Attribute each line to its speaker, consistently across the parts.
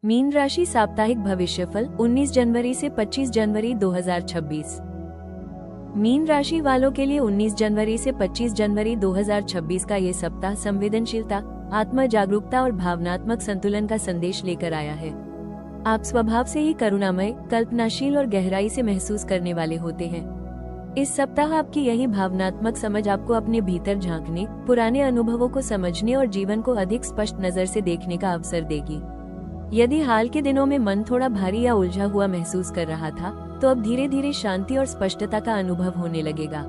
Speaker 1: Mean राशि साप्ताहिक भविष्यफल 19 जनवरी से 25 जनवरी 2026। मीन राशि वालों के लिए 19 जनवरी से 25 जनवरी 2026 का ये सप्ताह संवेदनशीलता, आत्म जागरूकता और भावनात्मक संतुलन का संदेश लेकर आया है। आप स्वभाव से ही करुणामय, कल्पनाशील और गहराई से महसूस करने वाले होते हैं। इस सप्ताह आपकी यही भावनात्मक समझ आपको अपने भीतर झांकने, पुराने अनुभवों को समझने और जीवन को अधिक स्पष्ट नजर से देखने का अवसर देगी। यदि हाल के दिनों में मन थोड़ा भारी या उलझा हुआ महसूस कर रहा था, तो अब धीरे धीरे शांति और स्पष्टता का अनुभव होने लगेगा।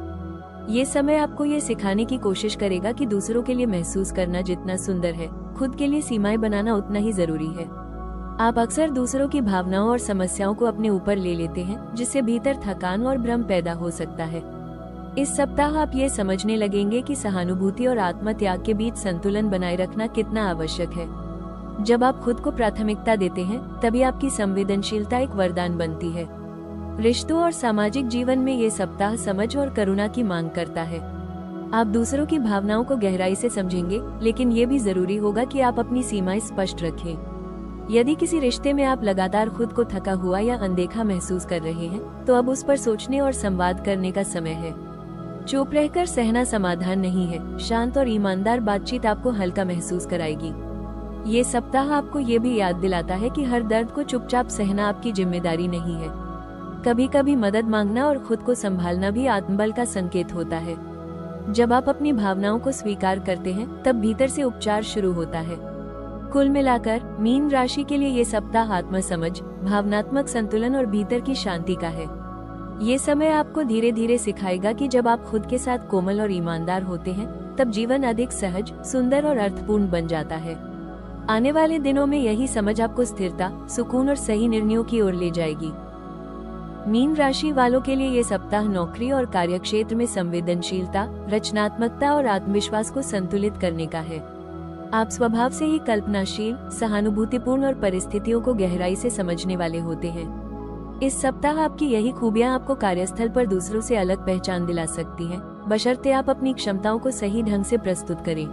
Speaker 1: ये समय आपको ये सिखाने की कोशिश करेगा कि दूसरों के लिए महसूस करना जितना सुंदर है, खुद के लिए सीमाएं बनाना उतना ही जरूरी है। आप अक्सर दूसरों की भावनाओं और समस्याओं को अपने ऊपर ले लेते हैं, जिससे भीतर थकान और भ्रम पैदा हो सकता है। इस सप्ताह आप ये समझने लगेंगे कि सहानुभूति और आत्म त्याग के बीच संतुलन बनाए रखना कितना आवश्यक है। जब आप खुद को प्राथमिकता देते हैं, तभी आपकी संवेदनशीलता एक वरदान बनती है। रिश्तों और सामाजिक जीवन में ये सप्ताह समझ और करुणा की मांग करता है। आप दूसरों की भावनाओं को गहराई से समझेंगे, लेकिन ये भी जरूरी होगा कि आप अपनी सीमाएं स्पष्ट रखें। यदि किसी रिश्ते में आप लगातार खुद को थका हुआ या अनदेखा महसूस कर रहे हैं, तो अब उस पर सोचने और संवाद करने का समय है। चुप रहकर सहना समाधान नहीं है। शांत और ईमानदार बातचीत आपको हल्का महसूस कराएगी। ये सप्ताह आपको ये भी याद दिलाता है कि हर दर्द को चुपचाप सहना आपकी जिम्मेदारी नहीं है। कभी कभी मदद मांगना और खुद को संभालना भी आत्मबल का संकेत होता है। जब आप अपनी भावनाओं को स्वीकार करते हैं, तब भीतर से उपचार शुरू होता है। कुल मिलाकर मीन राशि के लिए ये सप्ताह आत्म समझ, भावनात्मक संतुलन और भीतर की शांति का है। ये समय आपको धीरे धीरे सिखाएगा कि जब आप खुद के साथ कोमल और ईमानदार होते हैं, तब जीवन अधिक सहज, सुंदर और अर्थपूर्ण बन जाता है। आने वाले दिनों में यही समझ आपको स्थिरता, सुकून और सही निर्णयों की ओर ले जाएगी। मीन राशि वालों के लिए ये सप्ताह नौकरी और कार्यक्षेत्र में संवेदनशीलता, रचनात्मकता और आत्मविश्वास को संतुलित करने का है। आप स्वभाव से ही कल्पनाशील, सहानुभूतिपूर्ण और परिस्थितियों को गहराई से समझने वाले होते हैं। इस सप्ताह आपकी यही खूबियां आपको कार्यस्थल पर दूसरों से अलग पहचान दिला सकती हैं, बशर्ते आप अपनी क्षमताओं को सही ढंग से प्रस्तुत करें।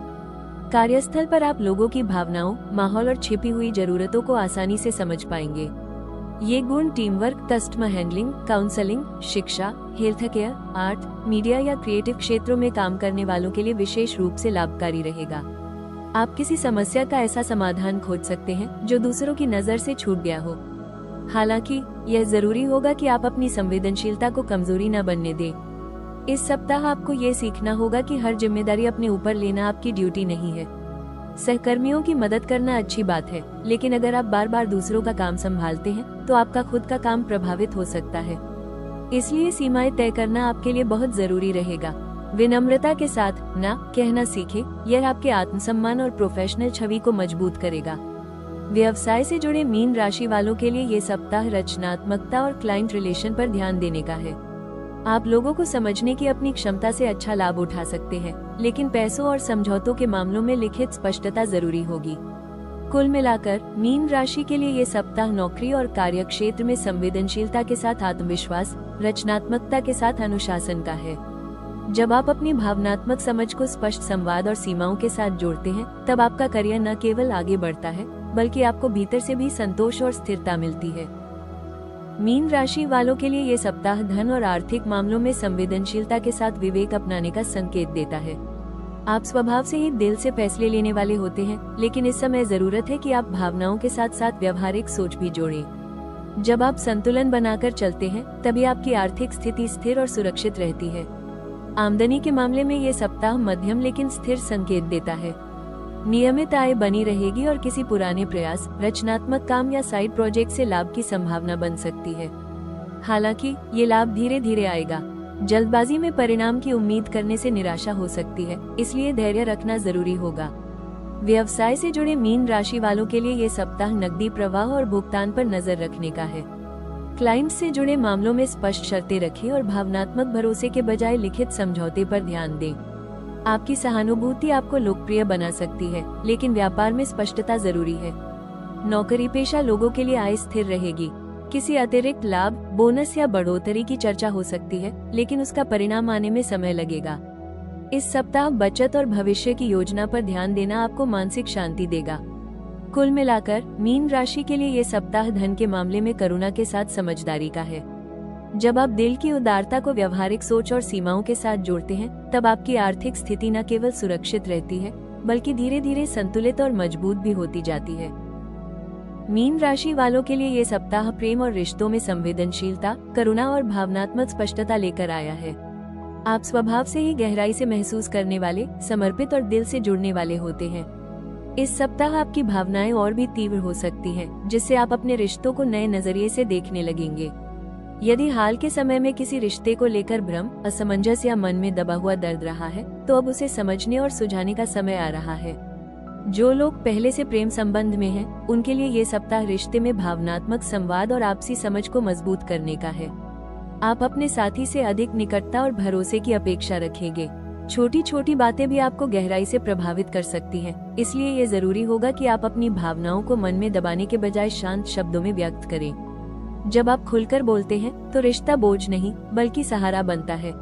Speaker 1: कार्यस्थल पर आप लोगों की भावनाओं, माहौल और छिपी हुई जरूरतों को आसानी से समझ पाएंगे। ये गुण team work, customer handling, counselling, शिक्षा, हेल्थ केयर, आर्ट, मीडिया या क्रिएटिव क्षेत्रों में काम करने वालों के लिए विशेष रूप से लाभकारी रहेगा। आप किसी समस्या का ऐसा समाधान खोज सकते हैं जो दूसरों की नजर से छूट गया हो। हालांकि यह जरूरी होगा कि आप अपनी संवेदनशीलता को कमजोरी न बनने दें। इस सप्ताह आपको ये सीखना होगा कि हर जिम्मेदारी अपने ऊपर लेना आपकी ड्यूटी नहीं है। सहकर्मियों की मदद करना अच्छी बात है, लेकिन अगर आप बार बार दूसरों का काम संभालते हैं, तो आपका खुद का काम प्रभावित हो सकता है। इसलिए सीमाएं तय करना आपके लिए बहुत जरूरी रहेगा। विनम्रता के साथ ना कहना सीखें, यह आपके आत्मसम्मान और प्रोफेशनल छवि को मजबूत करेगा। व्यवसाय से जुड़े मीन राशि वालों के लिए ये सप्ताह रचनात्मकता और क्लाइंट रिलेशन पर ध्यान देने का है। आप लोगों को समझने की अपनी क्षमता से अच्छा लाभ उठा सकते हैं, लेकिन पैसों और समझौतों के मामलों में लिखित स्पष्टता जरूरी होगी। कुल मिलाकर मीन राशि के लिए ये सप्ताह नौकरी और कार्यक्षेत्र में संवेदनशीलता के साथ आत्मविश्वास, रचनात्मकता के साथ अनुशासन का है। जब आप अपनी भावनात्मक समझ को स्पष्ट संवाद और सीमाओं के साथ जोड़ते हैं, तब आपका करियर न केवल आगे बढ़ता है, बल्कि आपको भीतर से भी संतोष और स्थिरता मिलती है। मीन राशि वालों के लिए ये सप्ताह धन और आर्थिक मामलों में संवेदनशीलता के साथ विवेक अपनाने का संकेत देता है। आप स्वभाव से ही दिल से फैसले लेने वाले होते हैं, लेकिन इस समय जरूरत है कि आप भावनाओं के साथ साथ व्यवहारिक सोच भी जोड़ें। जब आप संतुलन बनाकर चलते हैं, तभी आपकी आर्थिक स्थिति स्थिर और सुरक्षित रहती है। आमदनी के मामले में ये सप्ताह मध्यम लेकिन स्थिर संकेत देता है। नियमित आय बनी रहेगी और किसी पुराने प्रयास, रचनात्मक काम या साइड प्रोजेक्ट से लाभ की संभावना बन सकती है। हालांकि ये लाभ धीरे धीरे आएगा। जल्दबाजी में परिणाम की उम्मीद करने से निराशा हो सकती है, इसलिए धैर्य रखना जरूरी होगा। व्यवसाय से जुड़े मीन राशि वालों के लिए ये सप्ताह नकदी प्रवाह और भुगतान पर नजर रखने का है। क्लाइंट से जुड़े मामलों में स्पष्ट शर्तें रखें और भावनात्मक भरोसे के बजाय लिखित समझौते पर ध्यान दें। आपकी सहानुभूति आपको लोकप्रिय बना सकती है, लेकिन व्यापार में स्पष्टता जरूरी है। नौकरी पेशा लोगों के लिए आय स्थिर रहेगी। किसी अतिरिक्त लाभ, बोनस या बढ़ोतरी की चर्चा हो सकती है, लेकिन उसका परिणाम आने में समय लगेगा। इस सप्ताह बचत और भविष्य की योजना पर ध्यान देना आपको मानसिक शांति देगा। कुल मिलाकर मीन राशि के लिए ये सप्ताह धन के मामले में करुणा के साथ समझदारी का है। जब आप दिल की उदारता को व्यवहारिक सोच और सीमाओं के साथ जोड़ते हैं, तब आपकी आर्थिक स्थिति न केवल सुरक्षित रहती है, बल्कि धीरे धीरे संतुलित और मजबूत भी होती जाती है। मीन राशि वालों के लिए ये सप्ताह प्रेम और रिश्तों में संवेदनशीलता, करुणा और भावनात्मक स्पष्टता लेकर आया है। आप स्वभाव से ही गहराई से महसूस करने वाले, समर्पित और दिल से जुड़ने वाले होते हैं। इस सप्ताह आपकी भावनाएं और भी तीव्र हो सकती हैं, जिससे आप अपने रिश्तों को नए नजरिए से देखने लगेंगे। यदि हाल के समय में किसी रिश्ते को लेकर भ्रम, असमंजस या मन में दबा हुआ दर्द रहा है, तो अब उसे समझने और सुलझाने का समय आ रहा है। जो लोग पहले से प्रेम संबंध में हैं, उनके लिए ये सप्ताह रिश्ते में भावनात्मक संवाद और आपसी समझ को मजबूत करने का है। आप अपने साथी से अधिक निकटता और भरोसे की अपेक्षा रखेंगे। छोटी छोटी बातें भी आपको गहराई से प्रभावित कर सकती हैं, इसलिए ये जरूरी होगा कि आप अपनी भावनाओं को मन में दबाने के बजाय शांत शब्दों में व्यक्त करें। जब आप खुलकर बोलते हैं, तो रिश्ता बोझ नहीं, बल्कि सहारा बनता है।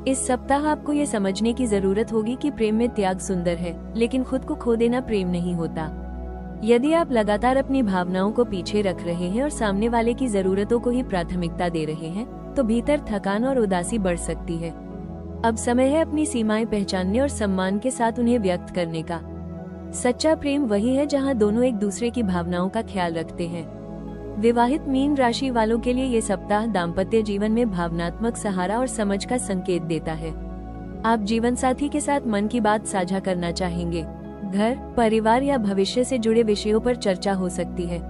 Speaker 1: इस सप्ताह आपको ये समझने की जरूरत होगी कि प्रेम में त्याग सुंदर है, लेकिन खुद को खो देना प्रेम नहीं होता। यदि आप लगातार अपनी भावनाओं को पीछे रख रहे हैं और सामने वाले की जरूरतों को ही प्राथमिकता दे रहे हैं, तो भीतर थकान और उदासी बढ़ सकती है। अब समय है अपनी सीमाएं पहचानने और सम्मान के साथ उन्हें व्यक्त करने का। सच्चा प्रेम वही है जहां दोनों एक दूसरे की भावनाओं का ख्याल रखते हैं। विवाहित मीन राशि वालों के लिए ये सप्ताह दाम्पत्य जीवन में भावनात्मक सहारा और समझ का संकेत देता है। आप जीवन साथी के साथ मन की बात साझा करना चाहेंगे। घर, परिवार या भविष्य से जुड़े विषयों पर चर्चा हो सकती है।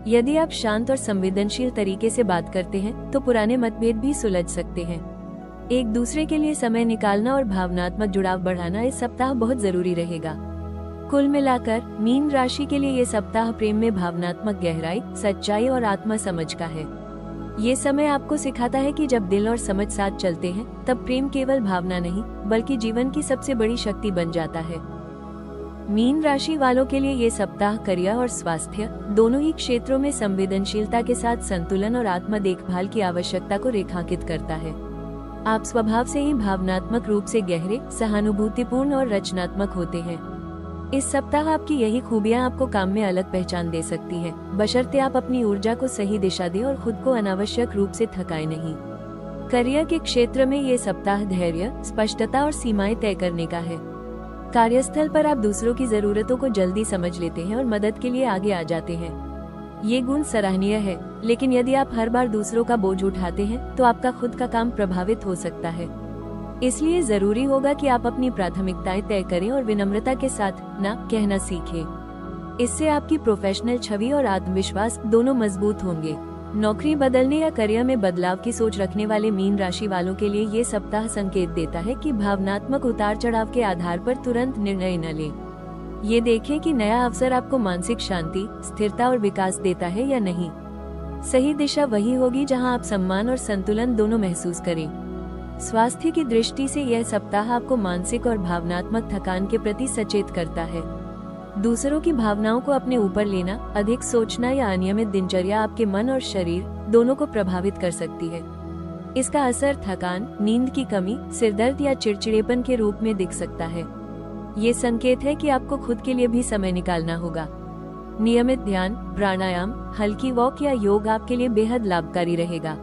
Speaker 1: यदि आप शांत और संवेदनशील तरीके से बात करते हैं, तो पुराने मतभेद भी सुलझ सकते हैं। एक दूसरे के लिए समय निकालना और भावनात्मक जुड़ाव बढ़ाना इस सप्ताह बहुत जरूरी रहेगा। कुल मिलाकर मीन राशि के लिए ये सप्ताह प्रेम में भावनात्मक गहराई, सच्चाई और आत्मा समझ का है। ये समय आपको सिखाता है कि जब दिल और समझ साथ चलते हैं, तब प्रेम केवल भावना नहीं, बल्कि जीवन की सबसे बड़ी शक्ति बन जाता है। मीन राशि वालों के लिए ये सप्ताह करियर और स्वास्थ्य दोनों ही क्षेत्रों में संवेदनशीलता के साथ संतुलन और आत्म देखभाल की आवश्यकता को रेखांकित करता है। आप स्वभाव से ही भावनात्मक रूप से गहरे, सहानुभूतिपूर्ण और रचनात्मक होते हैं। इस सप्ताह आपकी यही खूबियां आपको काम में अलग पहचान दे सकती हैं, बशर्ते आप अपनी ऊर्जा को सही दिशा दें और खुद को अनावश्यक रूप से थकाए नहीं। करियर के क्षेत्र में ये सप्ताह धैर्य, स्पष्टता और सीमाएं तय करने का है। कार्यस्थल पर आप दूसरों की जरूरतों को जल्दी समझ लेते हैं और मदद के लिए आगे आ जाते हैं। ये गुण सराहनीय है, लेकिन यदि आप हर बार दूसरों का बोझ उठाते हैं, तो आपका खुद का काम प्रभावित हो सकता है। इसलिए जरूरी होगा कि आप अपनी प्राथमिकताएं तय करें और विनम्रता के साथ ना कहना सीखें। इससे आपकी प्रोफेशनल छवि और आत्मविश्वास दोनों मजबूत होंगे। नौकरी बदलने या करियर में बदलाव की सोच रखने वाले मीन राशि वालों के लिए ये सप्ताह संकेत देता है कि भावनात्मक उतार चढ़ाव के आधार पर तुरंत निर्णय न लें। ये देखें कि नया अवसर आपको मानसिक शांति, स्थिरता और विकास देता है या नहीं। सही दिशा वही होगी जहां आप सम्मान और संतुलन दोनों महसूस करें। स्वास्थ्य की दृष्टि से यह सप्ताह आपको मानसिक और भावनात्मक थकान के प्रति सचेत करता है। दूसरों की भावनाओं को अपने ऊपर लेना, अधिक सोचना या अनियमित दिनचर्या आपके मन और शरीर दोनों को प्रभावित कर सकती है। इसका असर थकान, नींद की कमी, सिरदर्द या चिड़चिड़ेपन के रूप में दिख सकता है। ये संकेत है कि आपको खुद के लिए भी समय निकालना होगा। नियमित ध्यान, प्राणायाम, हल्की वॉक या योग आपके लिए बेहद लाभकारी रहेगा।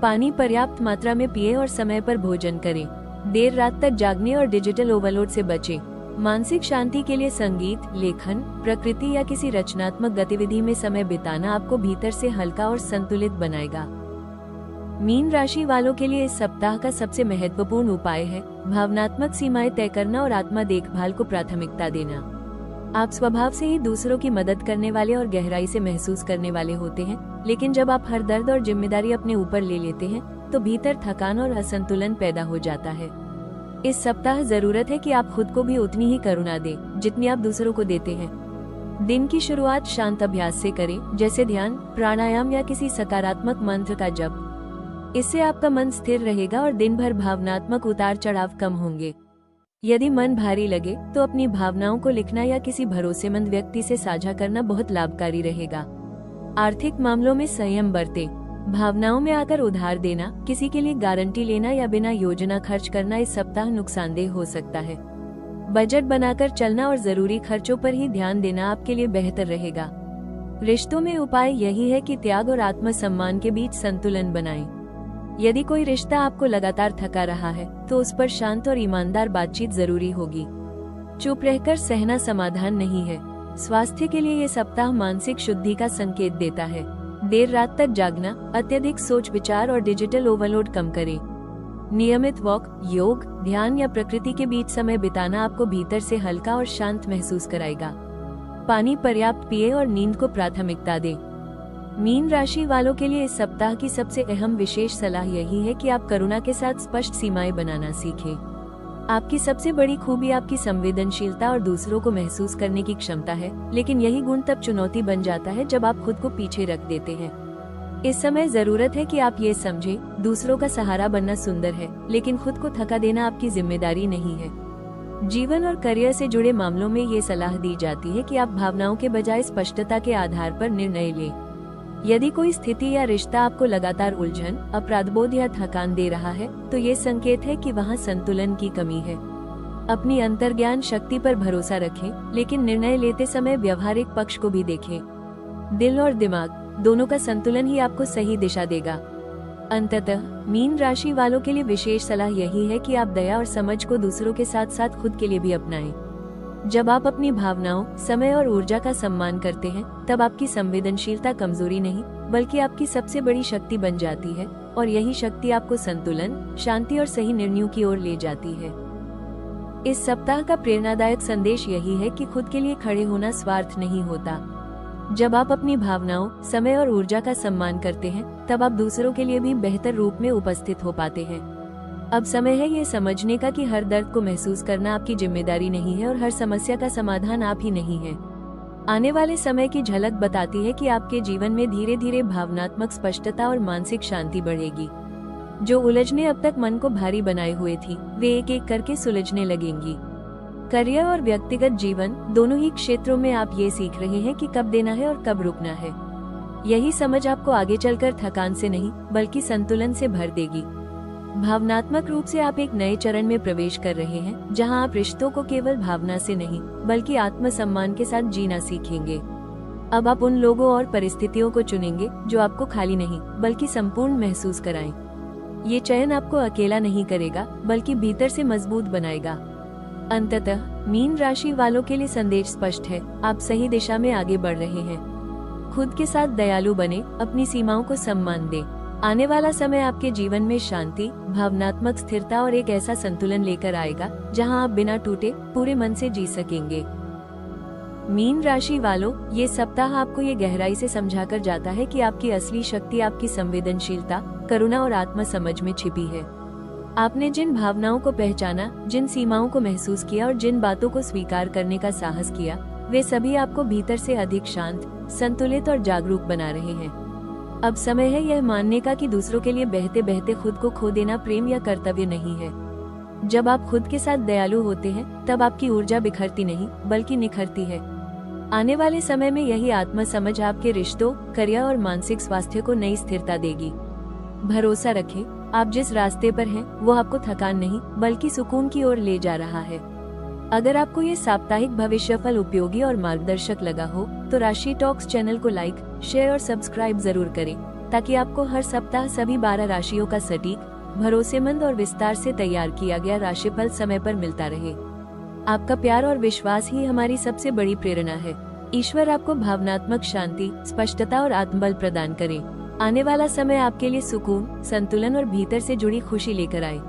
Speaker 1: पानी पर्याप्त मात्रा में पिए और समय पर भोजन करें। देर रात तक जागने और डिजिटल ओवरलोड से बचें। मानसिक शांति के लिए संगीत, लेखन, प्रकृति या किसी रचनात्मक गतिविधि में समय बिताना आपको भीतर से हल्का और संतुलित बनाएगा। मीन राशि वालों के लिए इस सप्ताह का सबसे महत्वपूर्ण उपाय है भावनात्मक सीमाएं तय करना और आत्मा देखभाल को प्राथमिकता देना। आप स्वभाव से ही दूसरों की मदद करने वाले और गहराई से महसूस करने वाले होते हैं, लेकिन जब आप हर दर्द और जिम्मेदारी अपने ऊपर ले लेते हैं, तो भीतर थकान और असंतुलन पैदा हो जाता है। इस सप्ताह जरूरत है कि आप खुद को भी उतनी ही करुणा दें जितनी आप दूसरों को देते हैं। दिन की शुरुआत शांत अभ्यास से करें, जैसे ध्यान, प्राणायाम या किसी सकारात्मक मंत्र का जप। इससे आपका मन स्थिर रहेगा और दिन भर भावनात्मक उतार चढ़ाव कम होंगे। यदि मन भारी लगे, तो अपनी भावनाओं को लिखना या किसी भरोसेमंद व्यक्ति से साझा करना बहुत लाभकारी रहेगा। आर्थिक मामलों में संयम बरतें। भावनाओं में आकर उधार देना, किसी के लिए गारंटी लेना या बिना योजना खर्च करना इस सप्ताह नुकसानदेह हो सकता है। बजट बनाकर चलना और जरूरी खर्चों पर ही ध्यान देना आपके लिए बेहतर रहेगा। रिश्तों में उपाय यही है कि त्याग और आत्मसम्मान के बीच संतुलन बनाएं। यदि कोई रिश्ता आपको लगातार थका रहा है तो उस पर शांत और ईमानदार बातचीत जरूरी होगी। चुप रहकर सहना समाधान नहीं है। स्वास्थ्य के लिए ये सप्ताह मानसिक शुद्धि का संकेत देता है। देर रात तक जागना, अत्यधिक सोच विचार और डिजिटल ओवरलोड कम करें। नियमित वॉक, योग, ध्यान या प्रकृति के बीच समय बिताना आपको भीतर से हल्का और शांत महसूस कराएगा। पानी पर्याप्त पिए और नींद को प्राथमिकता दें। मीन राशि वालों के लिए इस सप्ताह की सबसे अहम विशेष सलाह यही है कि आप करुणा के साथ स्पष्ट सीमाएं बनाना सीखें। आपकी सबसे बड़ी खूबी आपकी संवेदनशीलता और दूसरों को महसूस करने की क्षमता है, लेकिन यही गुण तब चुनौती बन जाता है जब आप खुद को पीछे रख देते हैं। इस समय जरूरत है कि आप ये समझें, दूसरों का सहारा बनना सुंदर है, लेकिन खुद को थका देना आपकी जिम्मेदारी नहीं है। जीवन और करियर से जुड़े मामलों में ये सलाह दी जाती है कि आप भावनाओं के बजाय स्पष्टता के आधार पर निर्णय लें। यदि कोई स्थिति या रिश्ता आपको लगातार उलझन, अपराधबोध या थकान दे रहा है, तो ये संकेत है कि वहाँ संतुलन की कमी है। अपनी अंतर्ज्ञान शक्ति पर भरोसा रखें, लेकिन निर्णय लेते समय व्यवहारिक पक्ष को भी देखें। दिल और दिमाग दोनों का संतुलन ही आपको सही दिशा देगा। अंततः मीन राशि वालों के लिए विशेष सलाह यही है कि आप दया और समझ को दूसरों के साथ साथ खुद के लिए भी अपनाएं। जब आप अपनी भावनाओं, समय और ऊर्जा का सम्मान करते हैं, तब आपकी संवेदनशीलता कमजोरी नहीं, बल्कि आपकी सबसे बड़ी शक्ति बन जाती है, और यही शक्ति आपको संतुलन, शांति और सही निर्णयों की ओर ले जाती है। इस सप्ताह का प्रेरणादायक संदेश यही है कि खुद के लिए खड़े होना स्वार्थ नहीं होता। जब आप अपनी भावनाओं, समय और ऊर्जा का सम्मान करते हैं, तब आप दूसरों के लिए भी बेहतर रूप में उपस्थित हो पाते हैं। अब समय है ये समझने का कि हर दर्द को महसूस करना आपकी जिम्मेदारी नहीं है और हर समस्या का समाधान आप ही नहीं है। आने वाले समय की झलक बताती है कि आपके जीवन में धीरे धीरे भावनात्मक स्पष्टता और मानसिक शांति बढ़ेगी। जो उलझने अब तक मन को भारी बनाए हुए थी, वे एक एक करके सुलझने लगेंगी। करियर और व्यक्तिगत जीवन दोनों ही क्षेत्रों में आप ये सीख रहे हैं कि कब देना है और कब रुकना है। यही समझ आपको आगे चलकर थकान से नहीं, बल्कि संतुलन से भर देगी। भावनात्मक रूप से आप एक नए चरण में प्रवेश कर रहे हैं, जहां आप रिश्तों को केवल भावना से नहीं, बल्कि आत्मसम्मान के साथ जीना सीखेंगे। अब आप उन लोगों और परिस्थितियों को चुनेंगे जो आपको खाली नहीं, बल्कि संपूर्ण महसूस कराएं। ये चयन आपको अकेला नहीं करेगा, बल्कि भीतर से मजबूत बनाएगा। अंततः मीन राशि वालों के लिए संदेश स्पष्ट है, आप सही दिशा में आगे बढ़ रहे हैं। खुद के साथ दयालु बने, अपनी सीमाओं को सम्मान दें। आने वाला समय आपके जीवन में शांति, भावनात्मक स्थिरता और एक ऐसा संतुलन लेकर आएगा, जहां आप बिना टूटे पूरे मन से जी सकेंगे। मीन राशि वालों, ये सप्ताह आपको ये गहराई से समझाकर जाता है कि आपकी असली शक्ति आपकी संवेदनशीलता, करुणा और आत्मसमझ में छिपी है। आपने जिन भावनाओं को पहचाना, जिन सीमाओं को महसूस किया और जिन बातों को स्वीकार करने का साहस किया, वे सभी आपको भीतर से अधिक शांत, संतुलित और जागरूक बना रहे हैं। अब समय है यह मानने का कि दूसरों के लिए बहते बहते खुद को खो देना प्रेम या कर्तव्य नहीं है। जब आप खुद के साथ दयालु होते हैं, तब आपकी ऊर्जा बिखरती नहीं, बल्कि निखरती है। आने वाले समय में यही आत्मसमझ आपके रिश्तों, करियर और मानसिक स्वास्थ्य को नई स्थिरता देगी। भरोसा रखें, आप जिस रास्ते पर हैं, वो आपको थकान नहीं, बल्कि सुकून की ओर ले जा रहा है। अगर आपको ये साप्ताहिक भविष्यफल उपयोगी और मार्गदर्शक लगा हो, तो राशि टॉक्स चैनल को लाइक, शेयर और सब्सक्राइब जरूर करें, ताकि आपको हर सप्ताह सभी 12 राशियों का सटीक, भरोसेमंद और विस्तार से तैयार किया गया राशिफल समय पर मिलता रहे। आपका प्यार और विश्वास ही हमारी सबसे बड़ी प्रेरणा है। ईश्वर आपको भावनात्मक शांति, स्पष्टता और आत्मबल प्रदान करे। आने वाला समय आपके लिए सुकून, संतुलन और भीतर से जुड़ी खुशी लेकर आए।